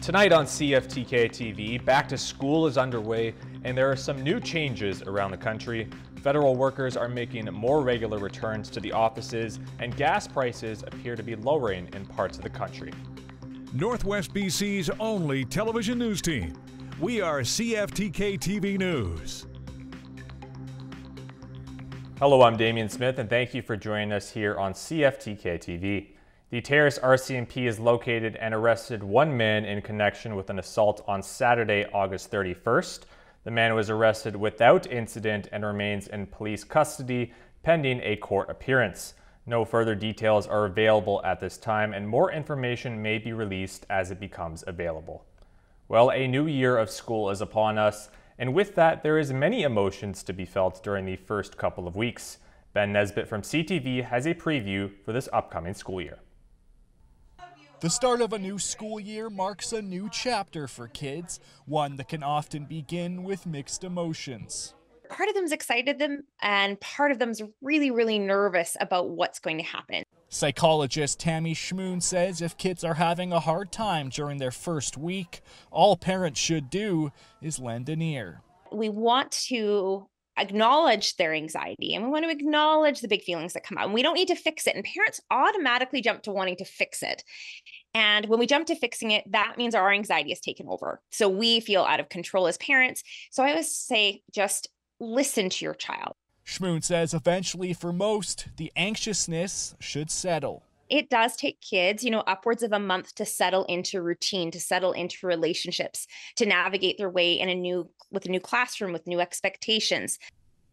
Tonight on CFTK TV, back to school is underway and there are some new changes around the country. Federal workers are making more regular returns to the offices and gas prices appear to be lowering in parts of the country. Northwest BC's only television news team. We are CFTK TV News. Hello, I'm Damian Smith and thank you for joining us here on CFTK TV. The Terrace RCMP has located and arrested one man in connection with an assault on Saturday, August 31st. The man was arrested without incident and remains in police custody pending a court appearance. No further details are available at this time and more information may be released as it becomes available. Well, a new year of school is upon us, and with that there is many emotions to be felt during the first couple of weeks. Ben Nesbitt from CTV has a preview for this upcoming school year. The start of a new school year marks a new chapter for kids, one that can often begin with mixed emotions. Part of them's excited and part of them's really nervous about what's going to happen. Psychologist Tammy Schmoon says if kids are having a hard time during their first week, all parents should do is lend an ear. We want to acknowledge their anxiety and we want to acknowledge the big feelings that come out, and we don't need to fix it, and parents automatically jump to wanting to fix it. And when we jump to fixing it, that means our anxiety is taken over, so we feel out of control as parents. So I always say, just listen to your child. Schmoon says eventually for most, the anxiousness should settle. It does take kids, upwards of a month to settle into routine, to settle into relationships, to navigate their way with a new classroom, with new expectations.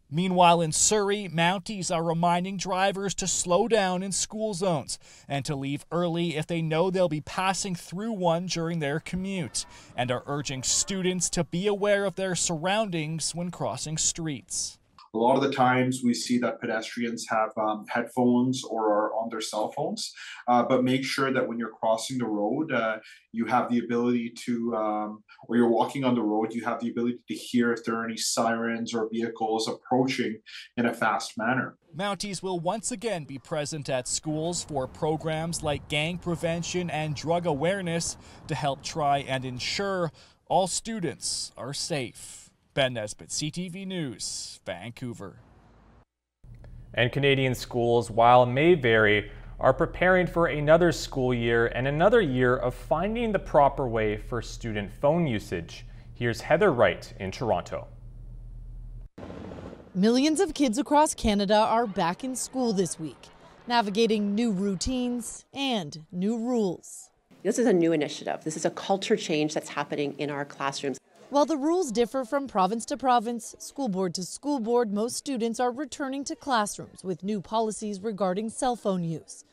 Meanwhile, in Surrey, Mounties are reminding drivers to slow down in school zones and to leave early if they know they'll be passing through one during their commute, and are urging students to be aware of their surroundings when crossing streets. A lot of the times we see that pedestrians have headphones or are on their cell phones, but make sure that when you're crossing the road, you have the ability to, or you're walking on the road, you have the ability to hear if there are any sirens or vehicles approaching in a fast manner. Mounties will once again be present at schools for programs like gang prevention and drug awareness to help try and ensure all students are safe. Ben Nesbitt, CTV News, Vancouver. And Canadian schools, while may vary, are preparing for another school year and another year of finding the proper way for student phone usage. Here's Heather Wright in Toronto. Millions of kids across Canada are back in school this week, navigating new routines and new rules. This is a new initiative. This is a culture change that's happening in our classrooms. While the rules differ from province to province, school board to school board, most students are returning to classrooms with new policies regarding cell phone use.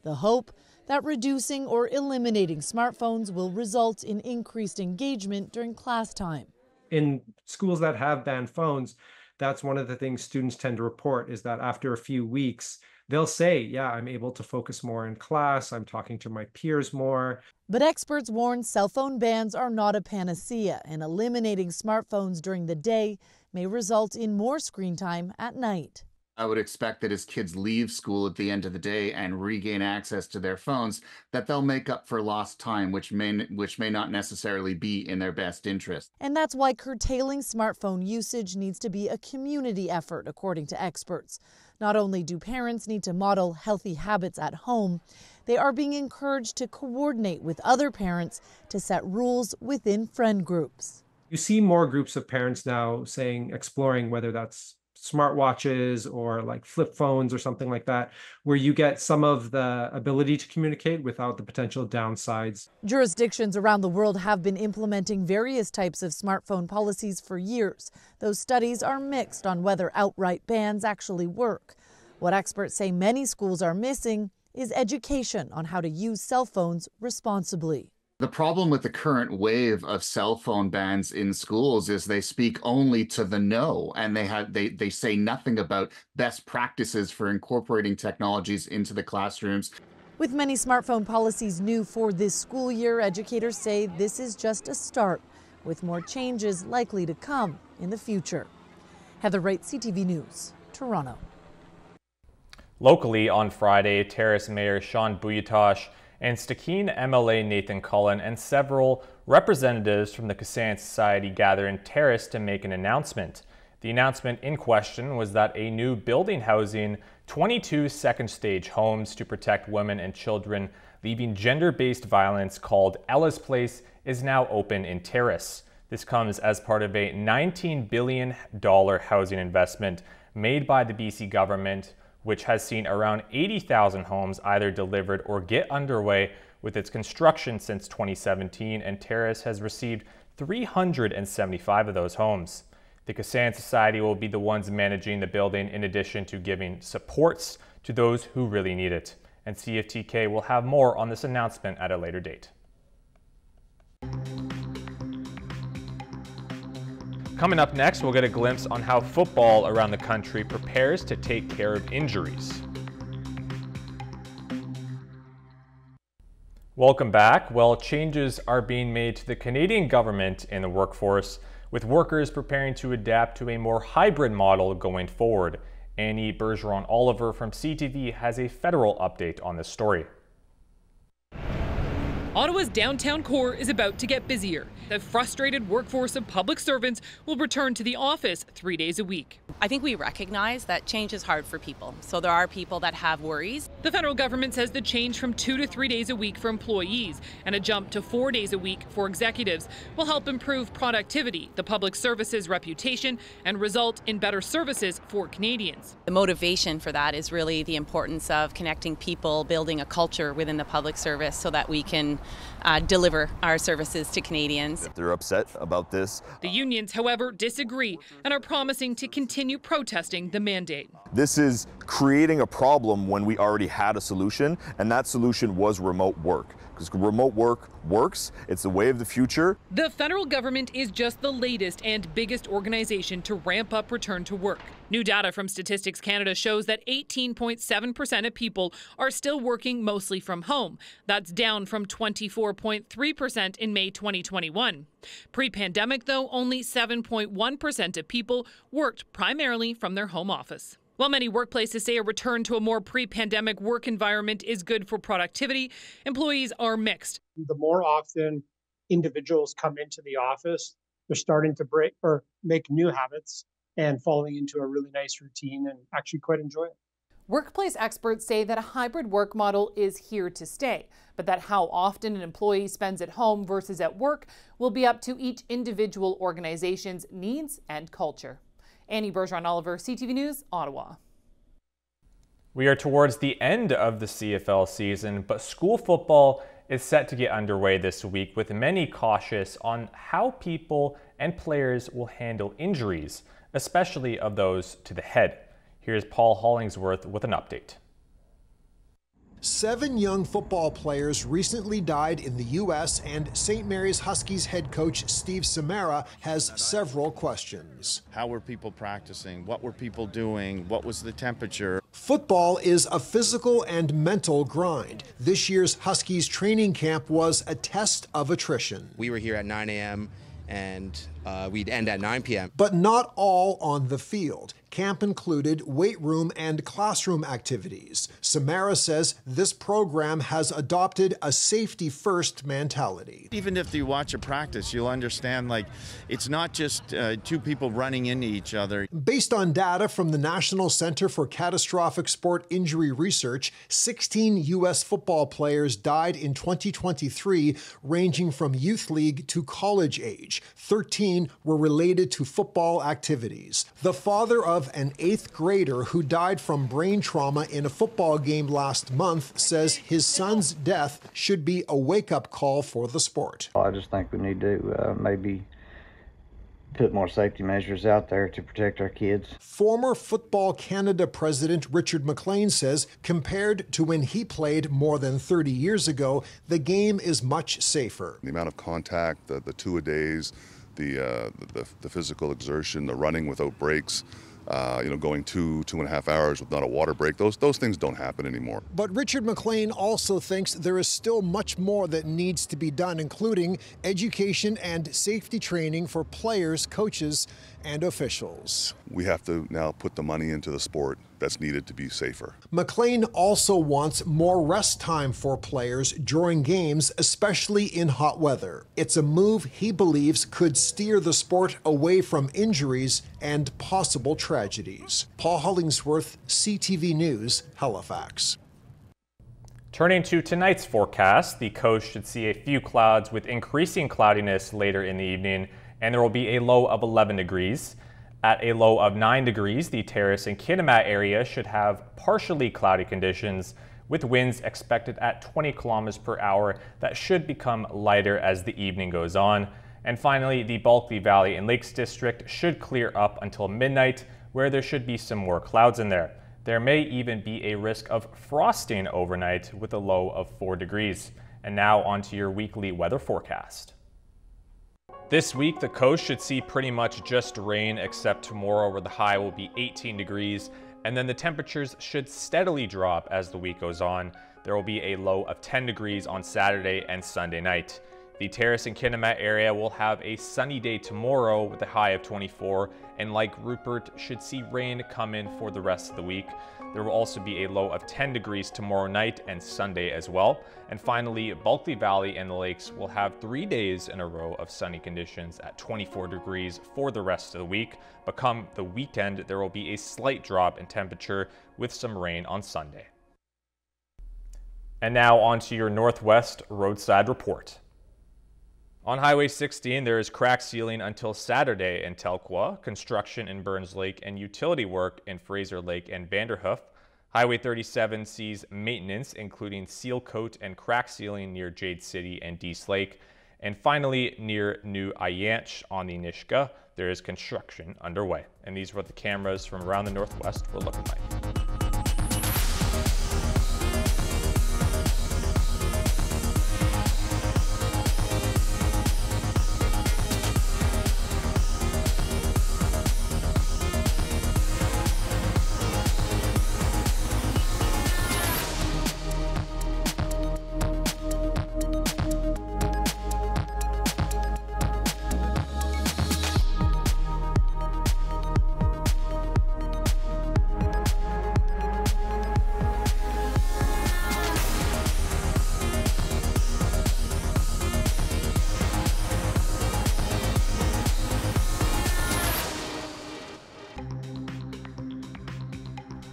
The hope that reducing or eliminating smartphones will result in increased engagement during class time. In schools that have banned phones, that's one of the things students tend to report, is that after a few weeks, they'll say, yeah, I'm able to focus more in class, I'm talking to my peers more. But experts warn cell phone bans are not a panacea, and eliminating smartphones during the day may result in more screen time at night. I would expect that as kids leave school at the end of the day and regain access to their phones, that they'll make up for lost time, which may not necessarily be in their best interest. And that's why curtailing smartphone usage needs to be a community effort, according to experts. Not only do parents need to model healthy habits at home, they are being encouraged to coordinate with other parents to set rules within friend groups. You see more groups of parents now exploring whether that's smartwatches or like flip phones or something like that, where you get some of the ability to communicate without the potential downsides. Jurisdictions around the world have been implementing various types of smartphone policies for years. Those studies are mixed on whether outright bans actually work. What experts say many schools are missing is education on how to use cell phones responsibly. The problem with the current wave of cell phone bans in schools is they speak only to the no, and they say nothing about best practices for incorporating technologies into the classrooms. With many smartphone policies new for this school year, educators say this is just a start, with more changes likely to come in the future. Heather Wright, CTV News, Toronto. Locally on Friday, Terrace Mayor Sean Buyatosh and Stikine MLA Nathan Cullen and several representatives from the Kasan Society gathered in Terrace to make an announcement. The announcement in question was that a new building housing 22 second-stage homes to protect women and children leaving gender-based violence called Ella's Place is now open in Terrace. This comes as part of a $19 billion housing investment made by the BC government, which has seen around 80,000 homes either delivered or get underway with its construction since 2017, and Terrace has received 375 of those homes. The Kasan Society will be the ones managing the building in addition to giving supports to those who really need it. And CFTK will have more on this announcement at a later date. Coming up next, we'll get a glimpse on how football around the country prepares to take care of injuries. Welcome back. Well, changes are being made to the Canadian government in the workforce, with workers preparing to adapt to a more hybrid model going forward. Annie Bergeron-Oliver from CTV has a federal update on this story. Ottawa's downtown core is about to get busier. The frustrated workforce of public servants will return to the office 3 days a week. I think we recognize that change is hard for people. So there are people that have worries. The federal government says the change from 2 to 3 days a week for employees and a jump to 4 days a week for executives will help improve productivity, the public service's reputation, and result in better services for Canadians. The motivation for that is really the importance of connecting people, building a culture within the public service so that we can deliver our services to Canadians. They're upset about this. The unions, however, disagree and are promising to continue protesting the mandate. This is creating a problem when we already had a solution, and that solution was remote work. Because remote work works, it's the way of the future. The federal government is just the latest and biggest organization to ramp up return to work. New data from Statistics Canada shows that 18.7% of people are still working mostly from home. That's down from 24.3% in May 2021. Pre-pandemic, though, only 7.1% of people worked primarily from their home office. While many workplaces say a return to a more pre-pandemic work environment is good for productivity, employees are mixed. The more often individuals come into the office, they're starting to break or make new habits and falling into a really nice routine and actually quite enjoy it. Workplace experts say that a hybrid work model is here to stay, but that how often an employee spends at home versus at work will be up to each individual organization's needs and culture. Annie Bergeron-Oliver, CTV News, Ottawa. We are towards the end of the CFL season, but school football is set to get underway this week, with many cautious on how people and players will handle injuries, especially of those to the head. Here's Paul Hollingsworth with an update. 7 young football players recently died in the U.S., and St. Mary's Huskies head coach Steve Samara has several questions. How were people practicing? What were people doing? What was the temperature? Football is a physical and mental grind. This year's Huskies training camp was a test of attrition. We were here at 9 a.m. and we'd end at 9 p.m. But not all on the field. Camp included weight room and classroom activities. Samara says this program has adopted a safety-first mentality. Even if you watch a practice, you'll understand, like, it's not just two people running into each other. Based on data from the National Center for Catastrophic Sport Injury Research, 16 U.S. football players died in 2023, ranging from youth league to college age. 13 were related to football activities. The father of an 8th grader who died from brain trauma in a football game last month says his son's death should be a wake-up call for the sport. I just think we need to maybe put more safety measures out there to protect our kids. Former Football Canada president Richard McLean says compared to when he played more than 30 years ago, the game is much safer. The amount of contact, the two-a-days, the physical exertion, the running without breaks, going 2.5 hours with not a water break, those things don't happen anymore. But Richard McLean also thinks there is still much more that needs to be done, including education and safety training for players, coaches, and officials. We have to now put the money into the sport that's needed to be safer. McLean also wants more rest time for players during games, especially in hot weather. It's a move he believes could steer the sport away from injuries and possible tragedies. Paul Hollingsworth, CTV News, Halifax. Turning to tonight's forecast, the coast should see a few clouds with increasing cloudiness later in the evening, and there will be a low of 11 degrees. At a low of 9 degrees, the Terrace and Kitimat area should have partially cloudy conditions with winds expected at 20 kilometers per hour that should become lighter as the evening goes on. And finally, the Bulkley Valley and Lakes District should clear up until midnight, where there should be some more clouds in there. There may even be a risk of frosting overnight with a low of 4 degrees. And now onto your weekly weather forecast. This week, the coast should see pretty much just rain, except tomorrow where the high will be 18 degrees. And then the temperatures should steadily drop as the week goes on. There will be a low of 10 degrees on Saturday and Sunday night. The Terrace and Kitimat area will have a sunny day tomorrow with a high of 24, and like Rupert, should see rain come in for the rest of the week. There will also be a low of 10 degrees tomorrow night and Sunday as well. And finally, Bulkley Valley and the Lakes will have 3 days in a row of sunny conditions at 24 degrees for the rest of the week. But come the weekend, there will be a slight drop in temperature with some rain on Sunday. And now onto your Northwest Roadside Report. On Highway 16, there is crack sealing until Saturday in Telkwa, construction in Burns Lake, and utility work in Fraser Lake and Vanderhoof. Highway 37 sees maintenance, including seal coat and crack sealing near Jade City and Dease Lake. And finally, near New Ayanch on the Nishka, there is construction underway. And these are what the cameras from around the Northwest were looking like.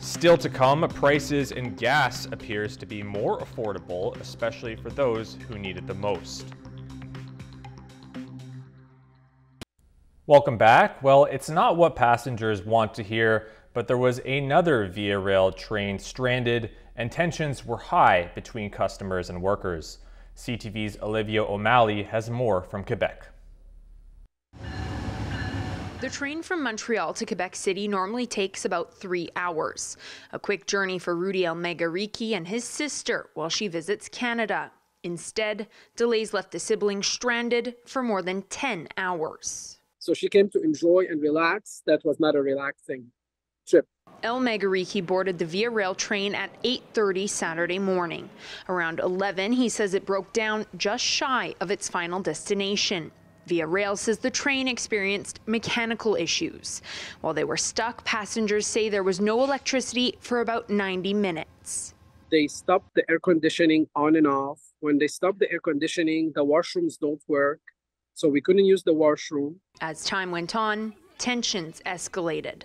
Still to come, prices in gas appears to be more affordable, especially for those who need it the most. Welcome back. Well, it's not what passengers want to hear, but there was another Via Rail train stranded and tensions were high between customers and workers. CTV's Olivia O'Malley has more from Quebec. The train from Montreal to Quebec City normally takes about 3 hours. A quick journey for Rudy Elmegariki and his sister while she visits Canada. Instead, delays left the siblings stranded for more than 10 hours. So she came to enjoy and relax. That was not a relaxing trip. Elmegariki boarded the Via Rail train at 8:30 Saturday morning. Around 11, he says it broke down just shy of its final destination. Via Rail says the train experienced mechanical issues. While they were stuck, passengers say there was no electricity for about 90 minutes. They stopped the air conditioning on and off. When they stopped the air conditioning, the washrooms don't work, so we couldn't use the washroom. As time went on, tensions escalated.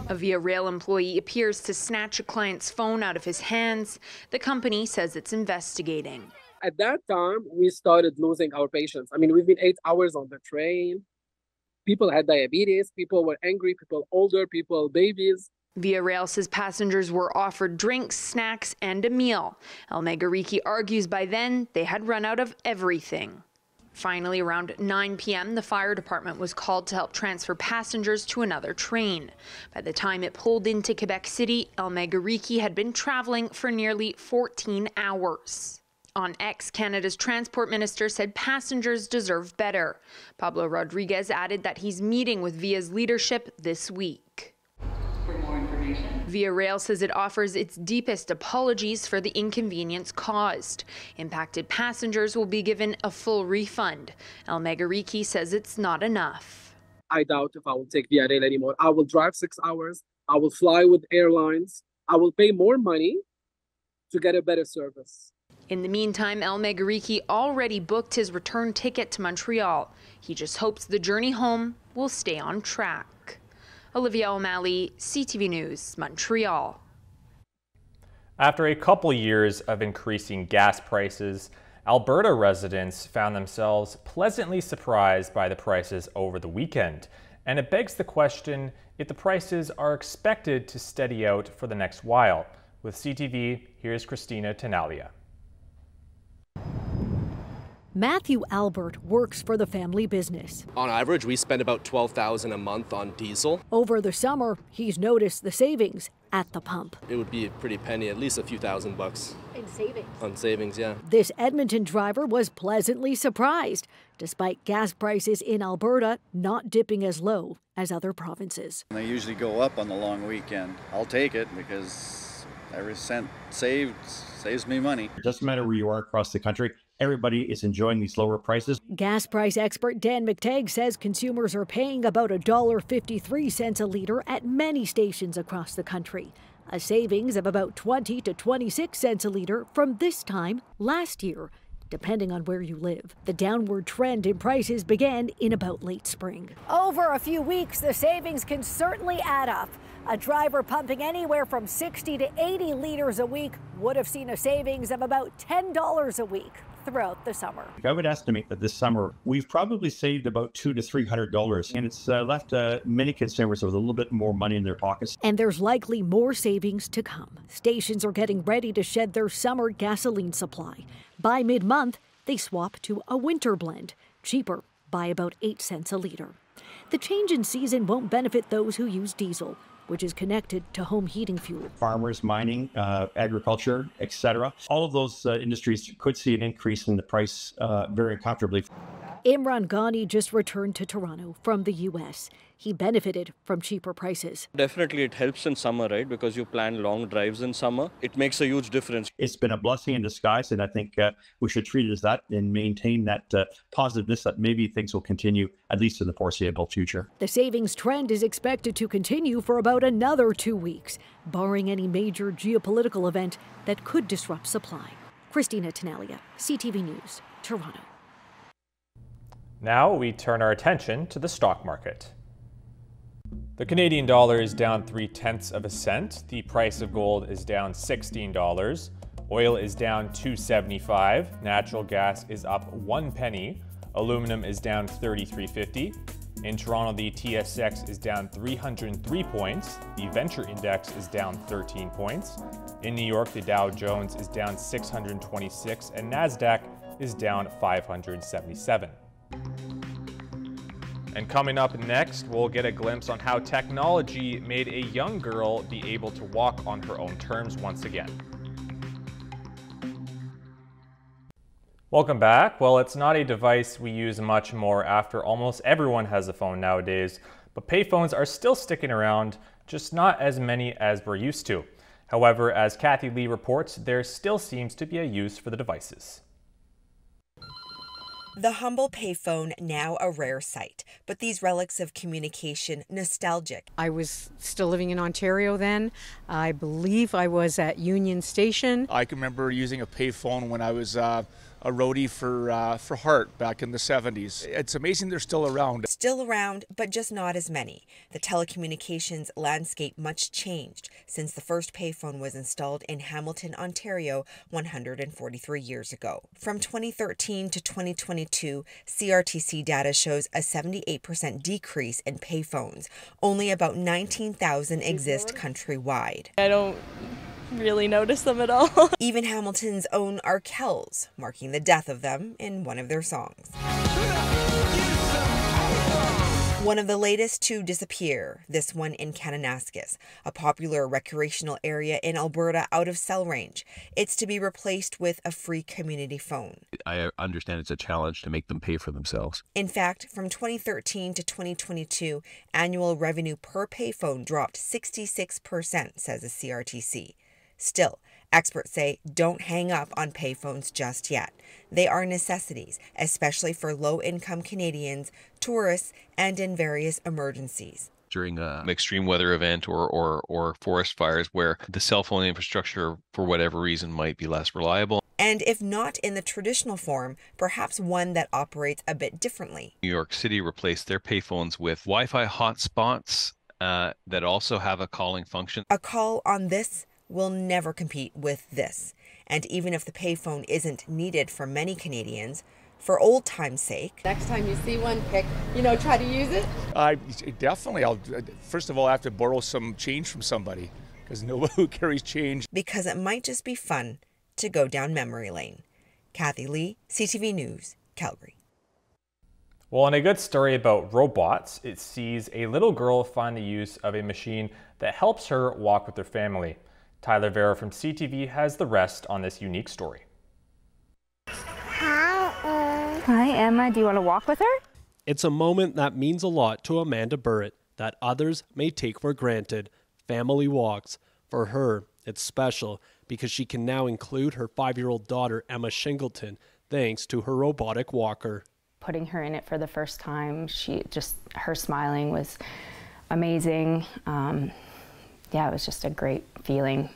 A Via Rail employee appears to snatch a client's phone out of his hands. The company says it's investigating. At that time, we started losing our patience. I mean, we've been 8 hours on the train. People had diabetes, people were angry, people older, people, babies. Via Rail says passengers were offered drinks, snacks, and a meal. Elmegariki argues by then they had run out of everything. Finally, around 9 p.m., the fire department was called to help transfer passengers to another train. By the time it pulled into Quebec City, Elmegariki had been traveling for nearly 14 hours. On X, Canada's transport minister said passengers deserve better. Pablo Rodriguez added that he's meeting with Via's leadership this week. For more information. Via Rail says it offers its deepest apologies for the inconvenience caused. Impacted passengers will be given a full refund. Elmegariki says it's not enough. I doubt if I will take Via Rail anymore. I will drive 6 hours. I will fly with airlines. I will pay more money to get a better service. In the meantime, El Megariki already booked his return ticket to Montreal. He just hopes the journey home will stay on track. Olivia O'Malley, CTV News, Montreal. After a couple years of increasing gas prices, Alberta residents found themselves pleasantly surprised by the prices over the weekend. And it begs the question if the prices are expected to steady out for the next while. With CTV, here's Christina Tenalia. Matthew Albert works for the family business. On average, we spend about $12,000 a month on diesel. Over the summer, he's noticed the savings at the pump. It would be a pretty penny, at least a few $1,000. In savings? On savings, yeah. This Edmonton driver was pleasantly surprised, despite gas prices in Alberta not dipping as low as other provinces. They usually go up on the long weekend. I'll take it because every cent saved saves me money. It doesn't matter where you are across the country. Everybody is enjoying these lower prices. Gas price expert Dan McTagg says consumers are paying about $1.53 a liter at many stations across the country, a savings of about 20 to 26 cents a liter from this time last year, depending on where you live. The downward trend in prices began in about late spring. Over a few weeks, the savings can certainly add up. A driver pumping anywhere from 60 to 80 liters a week would have seen a savings of about $10 a week throughout the summer. I would estimate that this summer we've probably saved about $200 to $300, and it's left many consumers with a little bit more money in their pockets. And there's likely more savings to come. Stations are getting ready to shed their summer gasoline supply. By mid-month, they swap to a winter blend, cheaper by about 8 cents a liter. The change in season won't benefit those who use diesel, which is connected to home heating fuel. Farmers, mining, agriculture, etc. All of those industries could see an increase in the price very comfortably. Imran Ghani just returned to Toronto from the U.S. He benefited from cheaper prices. Definitely it helps in summer, right? Because you plan long drives in summer. It makes a huge difference. It's been a blessing in disguise, and I think we should treat it as that and maintain that positiveness that maybe things will continue, at least in the foreseeable future. The savings trend is expected to continue for about another 2 weeks, barring any major geopolitical event that could disrupt supply. Christina Tenalia, CTV News, Toronto. Now we turn our attention to the stock market. The Canadian dollar is down 0.3 cents. The price of gold is down $16. Oil is down $2.75. Natural gas is up 1 penny. Aluminum is down 33.50. In Toronto, the TSX is down 303 points. The Venture Index is down 13 points. In New York, the Dow Jones is down 626 and NASDAQ is down 577. And coming up next, we'll get a glimpse on how technology made a young girl be able to walk on her own terms once again. Welcome back. Well, it's not a device we use much more after almost everyone has a phone nowadays, but payphones are still sticking around, just not as many as we're used to. However, as Kathy Lee reports, there still seems to be a use for the devices. The humble payphone, now a rare sight, but these relics of communication nostalgic. I was still living in Ontario then. I believe I was at Union Station. I can remember using a payphone when I was a roadie for Hart back in the 70s. It's amazing they're still around. Still around, but just not as many. The telecommunications landscape much changed since the first payphone was installed in Hamilton, Ontario 143 years ago. From 2013 to 2022, CRTC data shows a 78% decrease in payphones. Only about 19,000 exist countrywide. I don't really notice them at all. Even Hamilton's own Arkells, marking the death of them in one of their songs. One of the latest to disappear, this one in Kananaskis, a popular recreational area in Alberta out of cell range. It's to be replaced with a free community phone. I understand it's a challenge to make them pay for themselves. In fact, from 2013 to 2022, annual revenue per payphone dropped 66%, says the CRTC. Still, experts say don't hang up on payphones just yet. They are necessities, especially for low-income Canadians, tourists, and in various emergencies. during an extreme weather event or forest fires where the cell phone infrastructure, for whatever reason, might be less reliable. And if not in the traditional form, perhaps one that operates a bit differently. New York City replaced their payphones with Wi-Fi hotspots that also have a calling function. A call on this will never compete with this. And even if the payphone isn't needed for many Canadians, for old time's sake. Next time you see one, try to use it. Definitely. First of all, I have to borrow some change from somebody because nobody who carries change. Because it might just be fun to go down memory lane. Kathy Lee, CTV News, Calgary. Well, in a good story about robots, it sees a little girl find the use of a machine that helps her walk with her family. Tyler Vera from CTV has the rest on this unique story. Hi, Emma. Do you want to walk with her? It's a moment that means a lot to Amanda Burritt that others may take for granted. Family walks. For her, it's special because she can now include her 5-year-old daughter, Emma Shingleton, thanks to her robotic walker. Putting her in it for the first time, her smiling was amazing. Yeah, it was just a great feeling.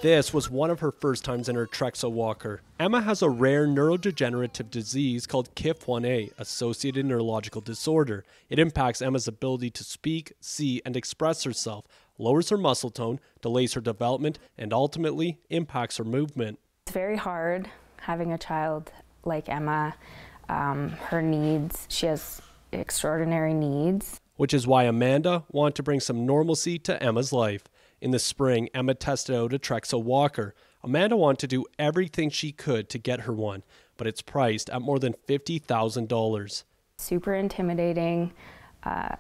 This was one of her first times in her Trexo walker. Emma has a rare neurodegenerative disease called KIF1A, associated neurological disorder. It impacts Emma's ability to speak, see, and express herself, lowers her muscle tone, delays her development, and ultimately impacts her movement. It's very hard having a child like Emma. Her needs, she has extraordinary needs. Which is why Amanda wanted to bring some normalcy to Emma's life. In the spring, Emma tested out a Trexo walker. Amanda wanted to do everything she could to get her one, but it's priced at more than $50,000. Super intimidating.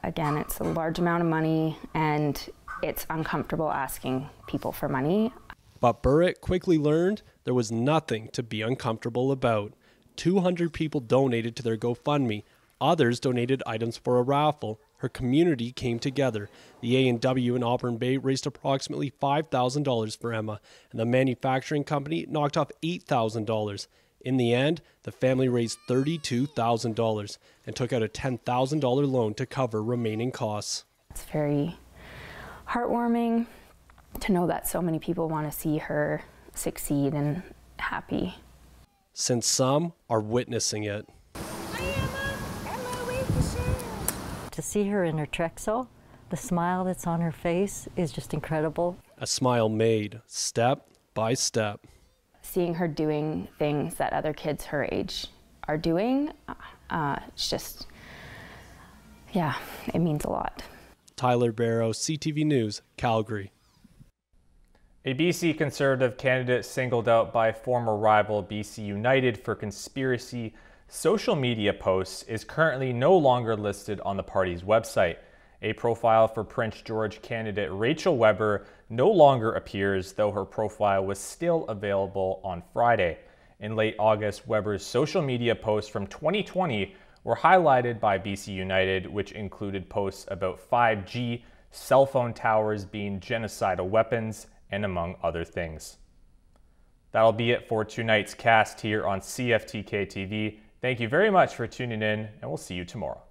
Again, it's a large amount of money, and it's uncomfortable asking people for money. But Burritt quickly learned there was nothing to be uncomfortable about. 200 people donated to their GoFundMe. Others donated items for a raffle. Her community came together. The A&W in Auburn Bay raised approximately $5,000 for Emma, and the manufacturing company knocked off $8,000. In the end, the family raised $32,000 and took out a $10,000 loan to cover remaining costs. It's very heartwarming to know that so many people want to see her succeed and happy. Since some are witnessing it. To see her in her Trexo, the smile that's on her face is just incredible. A smile made step by step. Seeing her doing things that other kids her age are doing, it's just, yeah, it means a lot. Tyler Barrow, CTV News, Calgary. A BC Conservative candidate singled out by former rival BC United for conspiracy social media posts is currently no longer listed on the party's website. A profile for Prince George candidate Rachel Weber no longer appears, though her profile was still available on Friday. In late August, Weber's social media posts from 2020 were highlighted by BC United, which included posts about 5G, cell phone towers being genocidal weapons, and among other things. That'll be it for tonight's cast here on CFTK TV. Thank you very much for tuning in, and we'll see you tomorrow.